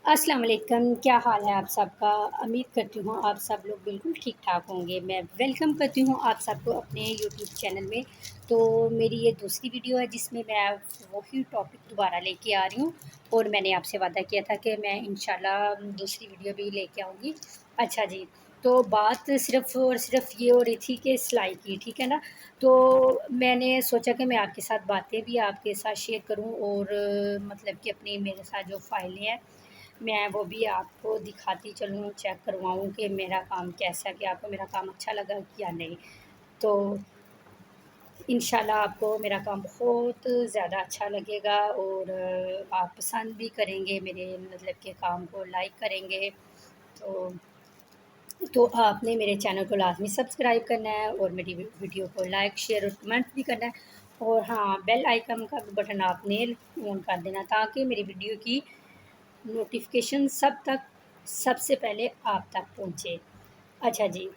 अस्सलाम वालेकुम, क्या हाल है आप सबका। उम्मीद करती हूँ आप सब लोग बिल्कुल ठीक ठाक होंगे। मैं वेलकम करती हूँ आप सबको अपने यूट्यूब चैनल में। तो मेरी ये दूसरी वीडियो है जिसमें मैं वही टॉपिक दोबारा लेके आ रही हूँ, और मैंने आपसे वादा किया था कि मैं इंशाल्लाह दूसरी वीडियो भी लेके आऊँगी। अच्छा जी, तो बात सिर्फ़ और सिर्फ़ ये हो रही थी कि सिलाई की, ठीक है ना। तो मैंने सोचा कि मैं आपके साथ बातें भी आपके साथ शेयर करूँ, और मतलब कि अपनी मेरे साथ जो फ़ाइलें हैं मैं वो भी आपको दिखाती चलूँ, चेक करवाऊँ कि मेरा काम कैसा है, कि आपको मेरा काम अच्छा लगा या नहीं। तो इंशाल्लाह आपको मेरा काम बहुत ज़्यादा अच्छा लगेगा, और आप पसंद भी करेंगे मेरे मतलब के काम को, लाइक करेंगे। तो आपने मेरे चैनल को लाज़मी सब्सक्राइब करना है, और मेरी वीडियो को लाइक, शेयर और कमेंट भी करना है। और हाँ, बेल आइकन का भी बटन आपने ऑन कर देना, ताकि मेरी वीडियो की नोटिफिकेशन सबसे पहले आप तक पहुँचे। अच्छा जी,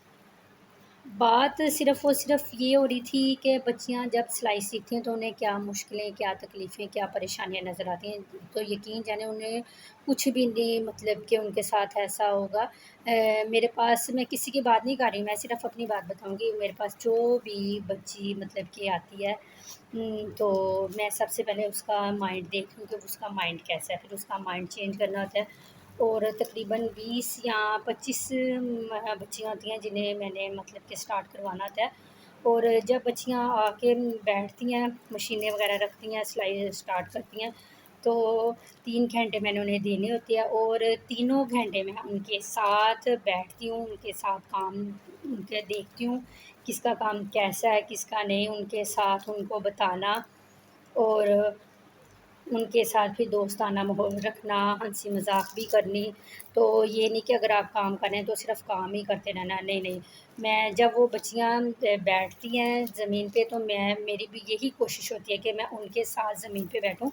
बात सिर्फ़ और सिर्फ़ ये हो रही थी कि बच्चियाँ जब सिलाई सीखती हैं तो उन्हें क्या मुश्किलें, क्या तकलीफ़ें, क्या परेशानियाँ नज़र आती हैं। तो यकीन जाने उन्हें कुछ भी नहीं, मतलब कि उनके साथ ऐसा होगा। मेरे पास, मैं किसी की बात नहीं कर रही, मैं सिर्फ़ अपनी बात बताऊँगी। मेरे पास जो भी बच्ची मतलब कि आती है, तो मैं सबसे पहले उसका माइंड देखती हूँ कि उसका माइंड कैसा है, फिर उसका माइंड चेंज करना होता है। और तकरीबन 20 या 25 बच्चियाँ होती हैं जिन्हें मैंने मतलब कि स्टार्ट करवाना होता है। और जब बच्चियाँ आके बैठती हैं, मशीनें वगैरह रखती हैं, सिलाई स्टार्ट करती हैं, तो 3 घंटे मैंने उन्हें देने होते हैं, और तीनों घंटे मैं उनके साथ बैठती हूँ, उनके साथ काम उनके देखती हूँ, किसका काम कैसा है, किसका नहीं, उनके साथ उनको बताना, और उनके साथ फिर दोस्ताना माहौल रखना, हँसी मज़ाक भी करनी। तो ये नहीं कि अगर आप काम कर रहे हैं तो सिर्फ़ काम ही करते रहना, नहीं, नहीं। मैं जब वो बच्चियाँ बैठती हैं ज़मीन पे, तो मेरी भी यही कोशिश होती है कि मैं उनके साथ ज़मीन पे बैठूँ,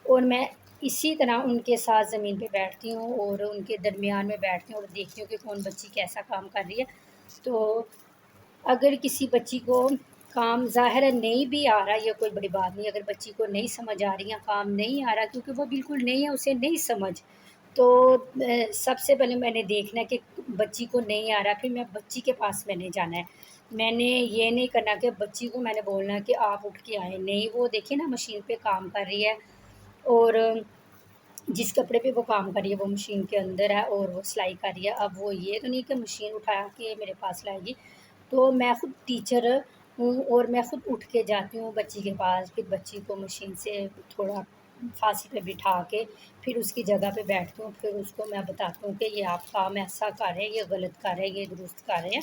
और मैं इसी तरह उनके साथ ज़मीन पे बैठती हूँ, और उनके दरमियान में बैठती हूँ और देखती हूँ कि कौन बच्ची कैसा काम कर रही है। तो अगर किसी बच्ची को काम ज़ाहिर है नहीं भी आ रहा, ये कोई बड़ी बात नहीं। अगर बच्ची को नहीं समझ आ रही, या काम नहीं आ रहा क्योंकि वो बिल्कुल नई है, उसे नहीं समझ, तो सबसे पहले मैंने देखना है कि बच्ची को नहीं आ रहा, फिर मैं बच्ची के पास मैंने जाना है। मैंने ये नहीं करना कि बच्ची को मैंने बोलना है कि आप उठ के आएँ, नहीं, वो देखिए ना मशीन पे काम कर रही है, और जिस कपड़े पे वो काम कर रही है वो मशीन के अंदर है, और वो सिलाई कर रही है। अब वो ये तो नहीं कि मशीन उठा के मेरे पास लाएगी। तो मैं खुद टीचर हूँ, और मैं खुद उठ के जाती हूँ बच्ची के पास, फिर बच्ची को मशीन से थोड़ा फासले पे बिठा के फिर उसकी जगह पे बैठती हूँ, फिर उसको मैं बताती हूँ कि ये आप काम ऐसा कर रहे हैं, ये गलत कर रहे हैं, ये दुरुस्त कर रहे हैं।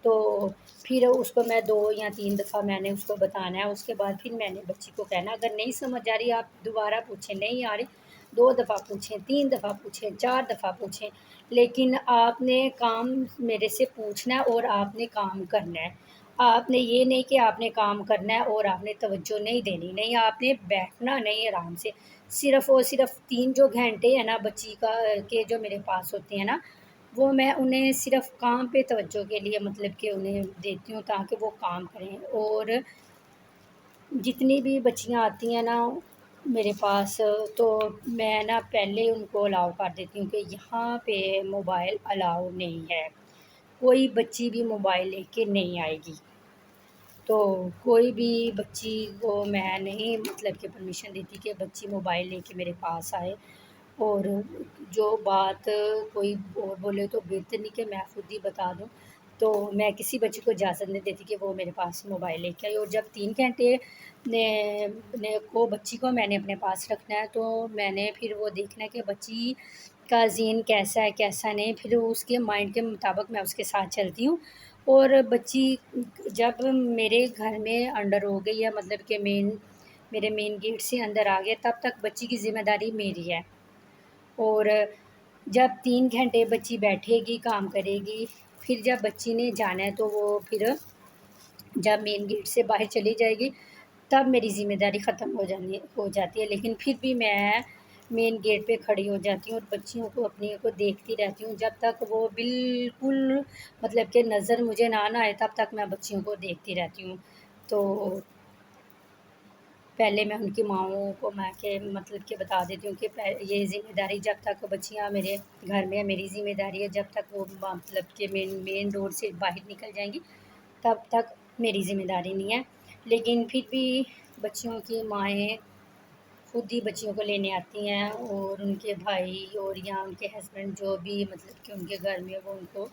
तो फिर उसको मैं 2 या 3 दफ़ा मैंने उसको बताना है, उसके बाद फिर मैंने बच्ची को कहना, अगर नहीं समझ आ रही आप दोबारा पूछें, नहीं आ रही 2 दफ़ा पूछें, 3 दफ़ा पूछें, 4 दफ़ा पूछें, लेकिन आपने काम मेरे से पूछना है और आपने काम करना है। आपने ये नहीं कि आपने काम करना है और आपने तवज्जो नहीं देनी, नहीं, आपने बैठना नहीं आराम से। सिर्फ़ और सिर्फ़ 3 जो घंटे हैं ना बच्ची का के जो मेरे पास होते हैं ना, वो मैं उन्हें सिर्फ़ काम पे तवज्जो के लिए मतलब कि उन्हें देती हूँ, ताकि वो काम करें। और जितनी भी बच्चियाँ आती हैं ना मेरे पास, तो मैं ना पहले उनको अलाउ कर देती हूँ कि यहाँ पे मोबाइल अलाउ नहीं है, कोई बच्ची भी मोबाइल लेके नहीं आएगी। तो कोई भी बच्ची को मैं नहीं मतलब कि परमिशन देती कि बच्ची मोबाइल लेके मेरे पास आए। और जो बात कोई और बोले तो बेहतर नहीं कि मैं खुद ही बता दूँ। तो मैं किसी बच्चे को इजाज़त नहीं देती कि वो मेरे पास मोबाइल लेके आए, और जब 3 घंटे ने ने को बच्ची को मैंने अपने पास रखना है, तो मैंने फिर वो देखना है कि बच्ची का ज़हन कैसा है, कैसा नहीं, फिर उसके माइंड के मुताबिक मैं उसके साथ चलती हूँ। और बच्ची जब मेरे घर में अंडर हो गई है, मतलब कि मेरे मेन गेट से अंदर आ गया, तब तक बच्ची की ज़िम्मेदारी मेरी है। और जब 3 घंटे बच्ची बैठेगी, काम करेगी, फिर जब बच्ची ने जाना है तो वो फिर जब मेन गेट से बाहर चली जाएगी, तब मेरी ज़िम्मेदारी ख़त्म हो जाती है। लेकिन फिर भी मैं मेन गेट पे खड़ी हो जाती हूँ और बच्चियों को अपनी को देखती रहती हूँ, जब तक वो बिल्कुल मतलब कि नज़र मुझे ना आए, तब तक मैं बच्चियों को देखती रहती हूँ। तो پہلے میں ان کی ماؤں کو میں کہ مطلب کہ بتا دیتی ہوں کہ یہ ذمہ داری جب تک بچیاں میرے گھر میں میری ذمہ داری ہے، جب تک وہ مطلب کہ مین ڈور سے باہر نکل جائیں گی تب تک میری ذمہ داری نہیں ہے۔ لیکن پھر بھی بچیوں کی مائیں خود ہی بچیوں کو لینے آتی ہیں، اور ان کے بھائی اور یا ان کے ہسبینڈ جو بھی مطلب کہ ان کے گھر میں وہ ان کو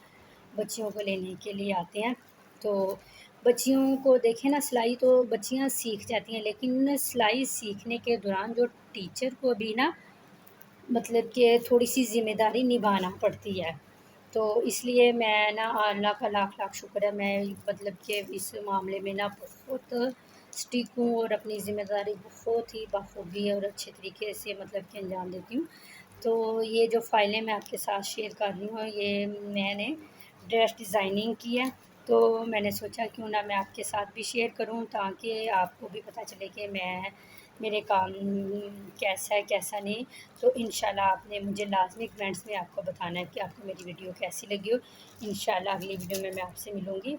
بچیوں کو لینے کے لیے آتے ہیں۔ تو بچیوں کو دیکھیں نا، سلائی تو بچیاں سیکھ جاتی ہیں، لیکن سلائی سیکھنے کے دوران جو ٹیچر کو بھی نا مطلب کہ تھوڑی سی ذمہ داری نبھانا پڑتی ہے۔ تو اس لیے میں نا اللہ کا لاکھ لاکھ شکر ہے، میں مطلب کہ اس معاملے میں نا بہت اسٹک ہوں اور اپنی ذمہ داری بہت ہی بخوبی اور اچھے طریقے سے مطلب کہ انجام دیتی ہوں۔ تو یہ جو فائلیں میں آپ کے ساتھ شیئر کر رہی ہوں، یہ میں نے ڈریس ڈیزائننگ کی ہے، تو میں نے سوچا کیوں نہ میں آپ کے ساتھ بھی شیئر کروں، تاکہ آپ کو بھی پتہ چلے کہ میرے کام کیسا ہے کیسا نہیں۔ تو انشاءاللہ آپ نے مجھے لازمی کمنٹس میں آپ کو بتانا ہے کہ آپ کو میری ویڈیو کیسی لگی ہو۔ انشاءاللہ اگلی ویڈیو میں آپ سے ملوں گی۔